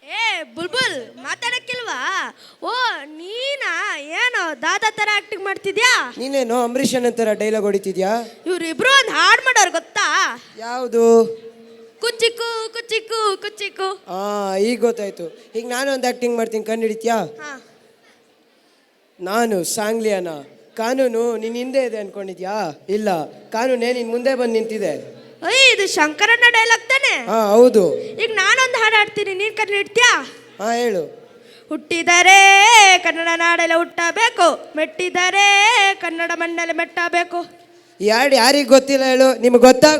ಏ ಬುಲ್ಬುಲ್ ಮಾತಾಡಕ್ಕಿಲ್ವಾ? ಓ ನೀನಾ? ಏನೋ ದಾದಾ ತರ ಆಕ್ಟಿಂಗ್ ಮಾಡ್ತಿದ್ಯಾ? ನೀನೇನೋ ಅಂಬರೀಷ್ ಅಣ್ಣನ್ ತರ ಡೈಲಾಗ್ ಹೊಡಿತಿದ್ಯಾ? ಇವ್ರಿಬ್ರು ಒಂದು ಹಾಡು ಮಾಡೋರು ಗೊತ್ತಾ? ಯಾವುದು? ಕುಚ್ಚಿಕ್ಕು ಕುಚ್ಚಿಕ್ಕು ಕುಚ್ಚಿಕ್ಕು. ಈಗ ಗೊತ್ತಾಯ್ತು. ಈಗ ನಾನು ಒಂದು ಆಕ್ಟಿಂಗ್ ಮಾಡ್ತೀನಿ, ಕಣ್ಣು ಹಿಡಿತ್ಯಾ? ಹಾ. ನಾನು ಸಾಂಗ್ಲಿಯಾನ. ಕಾನೂನು ನಿನ್ನ ಹಿಂದೆ ಇದೆ ಅನ್ಕೊಂಡಿದ್ಯಾ? ಇಲ್ಲ, ಕಾನೂನೇ ನಿನ್ ಮುಂದೆ ಬಂದು ನಿಂತಿದೆ. ಅಯ್ಯ, ಇದು ಶಂಕರಣ್ಣ ಡೈಲಾಗ್ ತಾನೆ? ಹೌದು. ಈಗ ನಾನೊಂದು ಹಾಡು ಹಾಡ್ತೀನಿ, ನೀನ್ ಕಣ್ಣು ಇಡ್ತೀಯಾ? ಹೇಳು. ಹುಟ್ಟಿದರೆ ಕನ್ನಡ ನಾಡೆಲ್ಲ ಹುಟ್ಟಬೇಕು, ಮೆಟ್ಟಿದರೆ ಕನ್ನಡ ಮಣ್ಣಲ್ಲಿ ಮೆಟ್ಟಬೇಕು. ಈ ಹಾಡು ಯಾರಿಗೆ ಗೊತ್ತಿಲ್ಲ ಹೇಳು? ನಿಮ್ಗೆ ಗೊತ್ತಾ?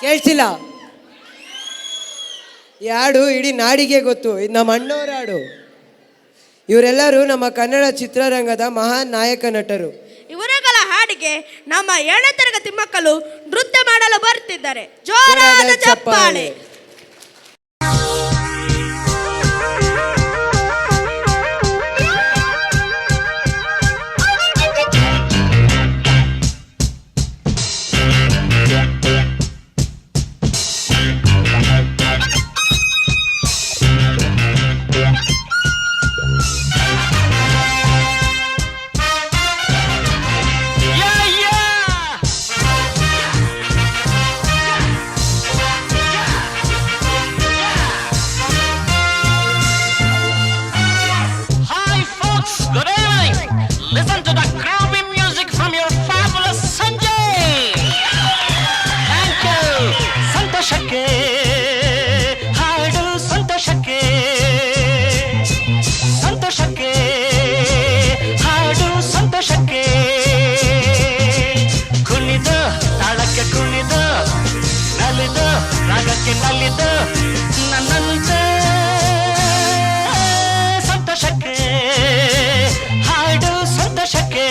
ಕೇಳಿಸಿಲ್ಲ? ಈ ಹಾಡು ಇಡೀ ನಾಡಿಗೆ ಗೊತ್ತು. ಇದು ನಮ್ಮ ಅಣ್ಣವ್ರ ಹಾಡು. ಇವರೆಲ್ಲರೂ ನಮ್ಮ ಕನ್ನಡ ಚಿತ್ರರಂಗದ ಮಹಾನ್ ನಾಯಕ ನಟರು. ಇವರುಗಳ ಹಾಡಿಗೆ ನಮ್ಮ 7ನೇ ತರಗತಿ ಮಕ್ಕಳು ನೃತ್ಯ ಮಾಡಲು ಬರುತ್ತಿದ್ದಾರೆ. ಜೋರಾದ ಚಪ್ಪಾಳೆ. ರಾಗಕ್ಕೆ ನಲ್ಲಿದ್ದು ನನ್ನಂತೆ ಸಂತೋಷಕ್ಕೆ ಹಾಡು ಸಂತೋಷಕ್ಕೆ.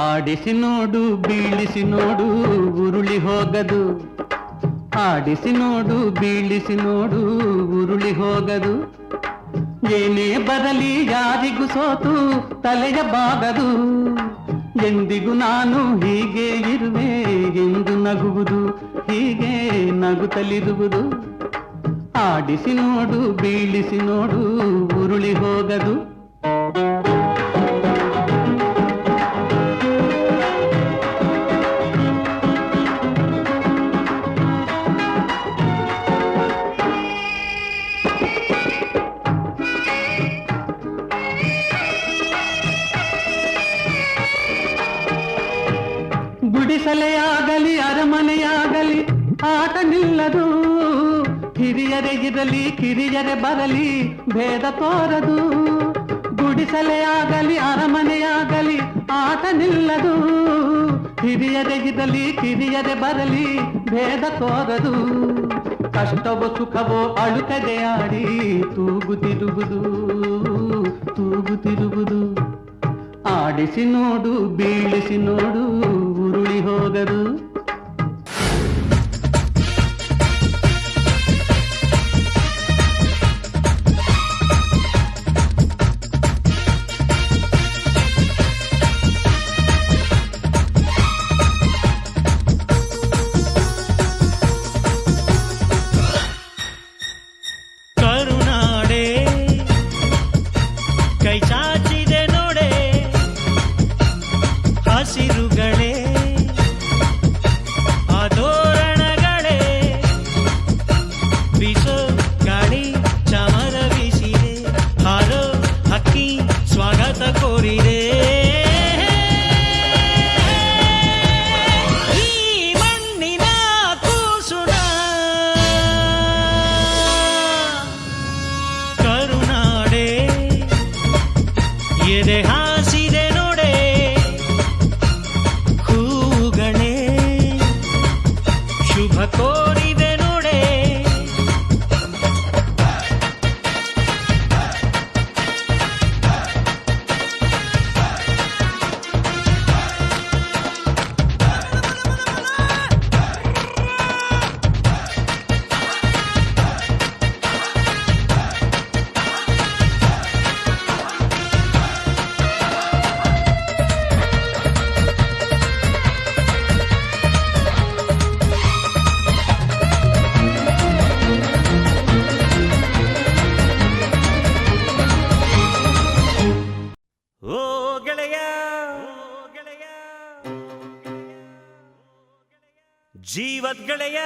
ಆಡಿಸಿ ನೋಡು, ಬೀಳಿಸಿ ನೋಡು, ಉರುಳಿ ಹೋಗದು. ಆಡಿಸಿ ನೋಡು, ಬೀಳಿಸಿ ನೋಡು, ಉರುಳಿ ಹೋಗದು. ಏನೇ ಬರಲಿ ಯಾರಿಗೂ ಸೋತು ತಲೆಯ ಬಾಗದು. ಎಂದಿಗೂ ನಾನು ಹೀಗೆ ಇರುವೆ ಎಂದು ನಗುವುದು, ಹೀಗೆ ನಗುತ್ತಲಿರುವುದು. ಆಡಿಸಿ ನೋಡು, ಬೀಳಿಸಿ ನೋಡು, ಉರುಳಿ ಹೋಗದು. ಗುಡಿಸಲೆಯಾಗಲಿ ಅರಮನೆಯಾಗಲಿ ಆಟ ನಿಲ್ಲದು. ಹಿರಿಯರೇ ಇರಲಿ ಕಿರಿಯರೇ ಬರಲಿ ಭೇದ ತೋರದು. ಗುಡಿಸಲೆಯಾಗಲಿ ಅರಮನೆಯಾಗಲಿ ಆಟ ನಿಲ್ಲದು. ಹಿರಿಯರೇ ಇರಲಿ ಕಿರಿಯರೇ ಬರಲಿ ಭೇದ ತೋರದು. ಕಷ್ಟವೋ ಸುಖವೋ ಅಳುಕದೆ ಆಡಿ ತೂಗುತ್ತಿರುವುದು, ತೂಗುತ್ತಿರುವುದು. ಆಡಿಸಿ ನೋಡು, ಬೀಳಿಸಿ ನೋಡು, ಉರುಳಿ ಹೋಗದು. ಕರುನಾಡೆ ಕೈ ಚಾಚಿದೆ ನೋಡೆ, ಹಸಿರುಗಳೇ ಆದೋರಣಗಳೇ, ಬೀಸೋ ಗಾಳಿ ಚಮರ ಬೀಸಿದೆ, ಹಾರೋ ಹಕ್ಕಿ ಸ್ವಾಗತ ಕೋರಿದೆ. ಈ ಮಣ್ಣಿನ ಕೂಸುಣ ಕರುನಾಡೆ ಎದೆ ಹಾಸಿದೆ ನೋಡೆ ಹೂಗಳೇ ಶುಭ ಕೋರಿದೆ ನೋಡೆ ಓ ಗೆಳೆಯ ಜೀವದ್ ಗೆಳೆಯ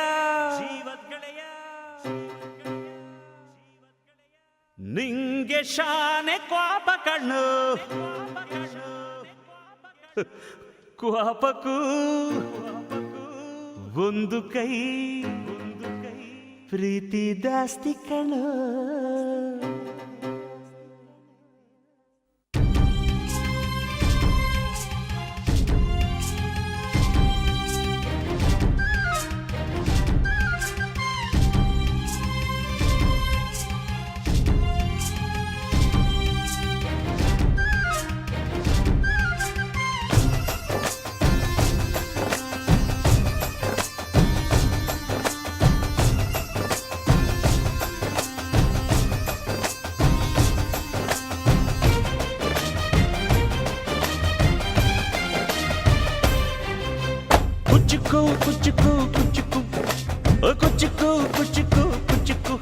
ನಿಂಗೆ ಶಾನೆ ಕ್ವಾಪ ಕಣ್ಣು ಕ್ವಾಪಕ್ಕೂ ಒಂದು ಕೈ ಪ್ರೀತಿ ದಾಸ್ತಿ ಕಣ್ಣು ಕುಚ್ಚುಕು ಕುಚ್ಚುಕು ಕುಚ್ಚುಕು ಕುಚ್ಚುಕು ಕುಚ್ಚುಕು ಕುಚ್ಚುಕು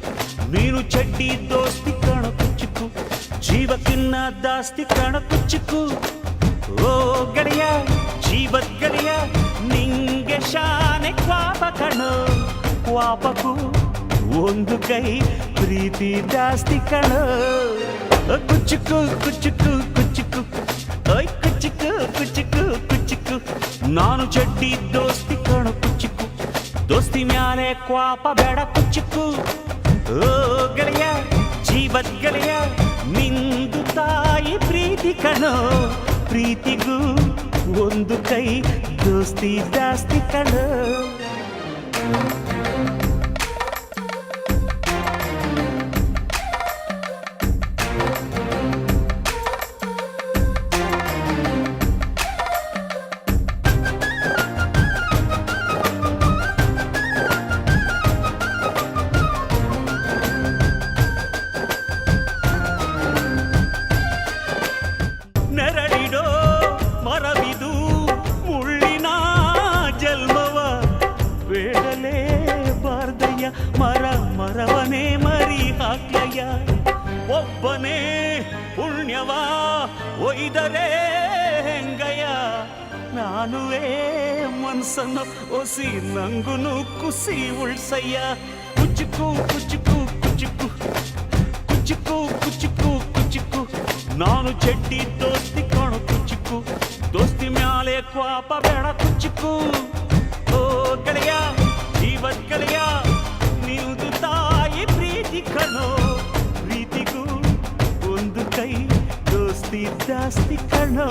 ನೀನು ಚಡ್ಡಿ ದೋಸ್ತಿ ಕಾಣ ಕುಚ್ಚುಕು ಜೀವಕ್ಕಿನ್ನ ದಾಸ್ತಿ ಕಾಣ ಕುಚ್ಚುಕು ಓ ಗೆಳೆಯ ಜೀವದ್ ಗೆಳೆಯ ನಿಂಗೆ ಶಾನೆ ಕ್ವಾಪ ಕಣೋ ಕ್ವಾಪಕ್ಕೂ ಒಂದು ಕೈ ಪ್ರೀತಿ ಜಾಸ್ತಿ ಕಣೋ ಕುಚ್ಚುಕು ಕುಚ್ಚುಕು ಕುಚ್ಚುಕು ಓಯ್ ಕುಚ್ಚುಕು ಕುಚ್ಚುಕು ಕುಚ್ಚುಕು ನಾನು ಚಡ್ಡಿ ದೋಸ್ತಿ ಕಾಣ ಕುಚ್ಚುಕು ದೋಸ್ತಿ ಮ್ಯಾಲೆ ಕ್ವಾಪ ಬೇಡ ಕುಚ್ಚುಕು ಓ ಗೆಳೆಯ ಜೀವದ್ ಗೆಳೆಯ ನಿಂದು ತಾಯಿ ಪ್ರೀತಿ ಕಣೋ ಪ್ರೀತಿಗೂ ಒಂದು ಕೈ ದೋಸ್ತಿ ಜಾಸ್ತಿ ಕಣೋ ನೆರಳಿಡೋ ಮರವಿದು ಮುಳ್ಳಿನ ಜನ್ಮವ ಬೇಡಲೇ ಬಾರ್ದಯ್ಯ ಮರವನೇ ಮರಿ ಹಾಕ್ಲಯ್ಯ ಒಬ್ಬನೇ ಪುಣ್ಯವ ಒಯ್ದರೆ ಹೆಂಗಯ್ಯ ನಾನುವೇ ಮನ್ಸನ್ನು ಒಸಿ ನಂಗುನು ಕುಸಿ ಉಳ್ಸಯ್ಯ ಕುಚ್ಚುಕು ಕುಚ್ಚುಕು ಕುಚ್ಚುಕು ಕುಚ್ಚುಕು ಕುಚ್ಚುಕು ಕುಚ್ಚುಕು ನಾನು ಚಡ್ಡಿ ದೋಸ್ತಿ ಕಾಣು ಕುಚ್ಚುಕು ದೋಸ್ತಿ ಮ್ಯಾಲೆ ಕ್ವಾಪ ಬೇಡ ಕುಚ್ಚುಕು ಓ ಗೆಳೆಯ ಜೀವದ್ ಗೆಳೆಯ ನೀವುದು ತಾಯಿ ಪ್ರೀತಿ ಕಣೋ ಪ್ರೀತಿಗೂ ಒಂದು ಕೈ ದೋಸ್ತಿ ಜಾಸ್ತಿ ಕಣೋ